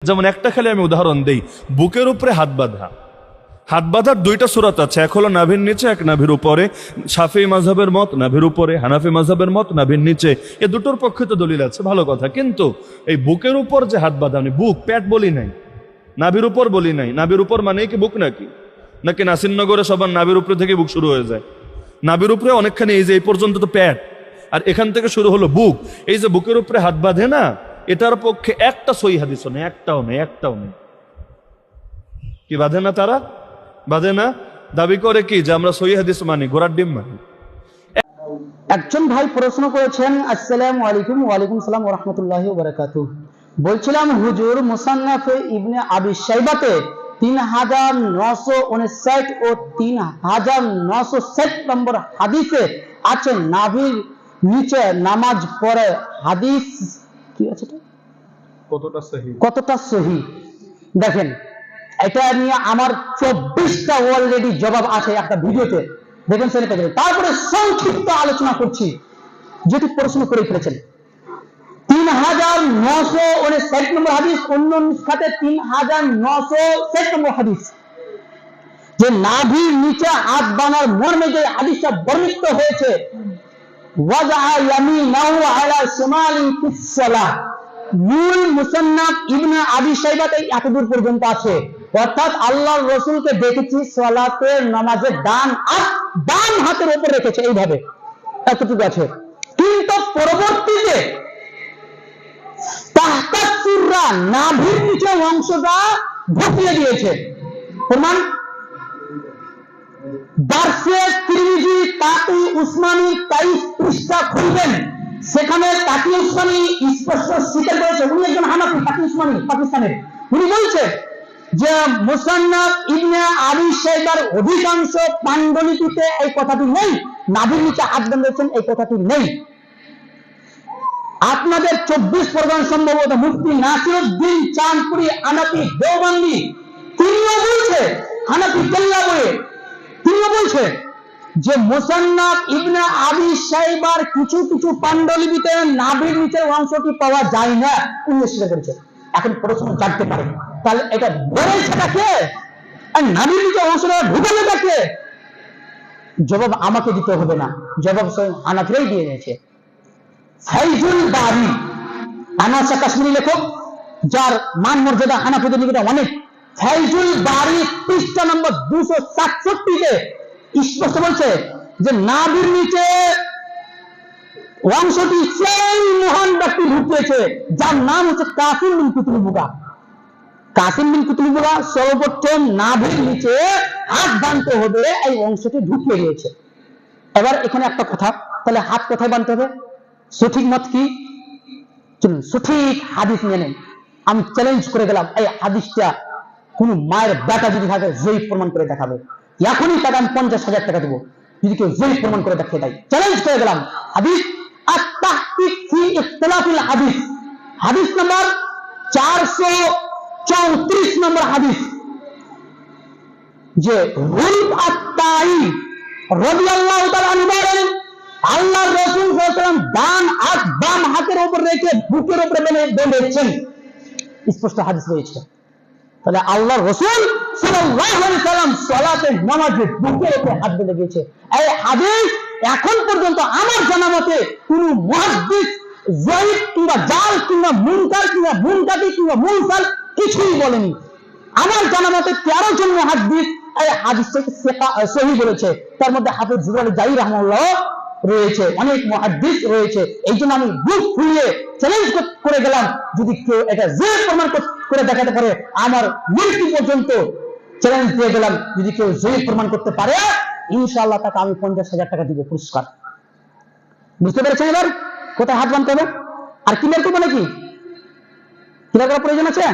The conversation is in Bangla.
যেমন একটা খালি আমি উদাহরণ দেই, বুকের উপরে হাত বাঁধা। হাত বাঁধার দুইটা সূরত আছে, এক হলো নাভির নিচে, এক নাভির উপরে। শাফিঈ মাযহাবের মত নাভির উপরে, হানাফি মাযহাবের মত নাভির নিচে। এ দুটোর পক্ষে তো দলিল আছে, ভালো কথা। কিন্তু এই বুকের উপর যে হাত বাঁধা, আমি বুক পেট বলি নাই, নাভির উপর বলি নাই। নাভির উপর মানে কি বুক নাকি? নাকি নাসিরনগরে সবার নাভির উপরে থেকে বুক শুরু হয়ে যায়? নাভির উপরে অনেকখানি, এই যে এই পর্যন্ত তো পেট, আর এখান থেকে শুরু হলো বুক। এই যে বুকের উপরে হাত বাঁধে না, এটার পক্ষে একটা সহি হাদিসও নেই, একটাও নেই। কি বাঁধে না? তারা বাঁধে না, দাবি করে কি যে আমরা সহি হাদিস মানি, ঘোড়ার ডিম মানি। একজন ভাই প্রশ্ন করেছেন, আসসালামু আলাইকুম। ওয়ালাইকুম সালাম ওয়া রাহমাতুল্লাহি ওয়া বারাকাতুহু। বলছিলাম হুজুর, মুসান্নাফে ইবনে আবি শাইবাতে 3959 ও 3960 নম্বর হাদিসে আছে নাভির নিচে নামাজ পড়ে। হাদিস কি আছে, কতটা সহি? দেখেন, এটা নিয়ে আমার 24টা অলরেডি জবাব আছে একটা ভিডিওতে, দেখেন সেটা। তারপরে সংক্ষিপ্ত আলোচনা করছি, যেটি প্রশ্ন করে ফেলেছেন। 3959 নম্বর হাদিস, অন্য নিষ্কাতে 3960 নম্বর হাদিস, যে নাভির নিচে হাত বাঁধার মর্মে যে হাদিসটা বর্ণিত হয়েছে, ওয়াজা ইয়ামিনাহু আলা শিমালি ফিস সালাহ, মূল মুসান্নাফ ইবনে আবি শাইবাতে এতদূর পর্যন্ত আছে। অর্থাৎ আল্লাহর রাসূলকে দেখেছি সালাতের নামাজে ডান হাতের উপর রেখেছে, এইভাবে, এতটুকু আছে। কিন্তু পরবর্তীতে তাহতা সুররা, নাভির নিচে অংশটা ঢুকিয়ে দিয়েছে। প্রমাণ দারসে তিরমিজি তাকি উসমানী 23 পৃষ্ঠা খুলবেন, সেখানে তাকি উসমানী স্পষ্ট স্বীকার করেছে। উনি একজন হানাফি, তাকি উসমানী পাকিস্তানের। উনি বলছে যে মুসান্নাফ ইবনে আবি শাইবার অধিকাংশ পাণ্ডুলিপিতে এই কথাটি নেই, নাভির নিচে হাত বেঁধেছেন এই কথাটি নেই। আপনাদের 24 পরগনা সম্ভবত মুফতি নাসিরউদ্দিন চাঁদপুরি হানাফি দেওবন্দি, তিনিও বলছে, হানাফি কেল্লা বইয়ে তিনিও বলছে যে মুসান্নাফ ইবনে আবি শাইবার কিছু পাণ্ডুলিপিতে নাভির নিচের অংশটি পাওয়া যায় না, উনি স্বীকার করেছে। এখন প্রশ্ন জানতে পারে, তাহলে এটা বলেছেটা কে, আর নাভির নিচের অংশটা ঢুকানোটা কে? জবাব আমাকে দিতে হবে না, জবাব স্বয়ং হানাফিরাই দিয়ে দিয়েছে। ফাইজুল বারি, আনোয়ার কাশ্মীরি লেখক, যার মান মর্যাদা হানাফিদের নিকটে অনেক। ফাইজুল বারি পৃষ্ঠা নম্বর 267-তে স্পষ্ট বলছে যে নাভির নিচে অংশটি সেই মহান ব্যক্তি ঢুকিয়েছে যার নাম হচ্ছে কাসিম বিন কুতুবুগা। কাসিম বিন কুতুবুগা সর্বপ্রথম নাভির নিচে হাত বাঁধতে হবে এই অংশটি ঢুকিয়ে দিয়েছে। এবার এখানে একটা কথা, তাহলে হাত কোথায় বাঁধতে হবে? সঠিক মত কি? চলুন সঠিক হাদিস নিয়ে নেন। আমি চ্যালেঞ্জ করে গেলাম, এই হাদিসটা কোন মায়ের বেটা যদি থাকে জয়ী প্রমাণ করে দেখাবে, এখনই তাকে আমি 50,000 টাকা দেবো যদি কেউ জয়ী প্রমাণ করে দেখিয়ে দেয়। চ্যালেঞ্জ করে গেলাম। হাদিস আত-তাহকিক ফি ইখতিলাফিল হাদিস, হাদিস নাম্বার 434 নম্বর হাদিস, যে হুলফ আত-তাই রাদিয়াল্লাহু তাআলা আনহু বলেন, আল্লাহর রাসূল সাল্লাল্লাহু আলাইহি ওয়াসাল্লাম ডান হাত বাম হাতের উপর রেখে বুকের উপরে বেঁধেছেন, স্পষ্ট হাদিস রয়েছে। তাহলে আল্লাহর রাসূল সাল্লাল্লাহু আলাইহি ওয়াসাল্লাম সালাতে নামাজে বুকের উপরে হাত বেঁধে গিয়েছে। এই হাদিস এখন পর্যন্ত আমার জানা মতে কোন মুহাদ্দিস যায়িদ কিংবা জাল কিংবা মুনকার কিংবা মুনকাতি কিংবা মুরসাল কিছুই বলেনি। আমার জানা মতে 13 জন মুহাদ্দিস এই হাদিসটাকে সহিহ বলেছে, তার মধ্যে হাফেজ জুবাইর জাই রাহমাহুল্লাহ রয়েছে, অনেক মুহাদ্দিস রয়েছে। এই জন্য আমি বুক ফুলিয়ে চ্যালেঞ্জ করে গেলাম, যদি কেউ এটা যে প্রমাণ করে দেখাতে পারে, আমার মৃত্যু পর্যন্ত চ্যালেঞ্জ দিয়ে গেলাম, যদি কেউ যে প্রমাণ করতে পারে ইনশাআল্লাহ তাকে আমি 50,000 টাকা দিব পুরস্কার। বুঝতে পেরেছেন এবার কোথায় হাত বাঁধতে হবে? আর ক্লিয়ার করবো নাকি? ক্লিয়ার করার প্রয়োজন আছে?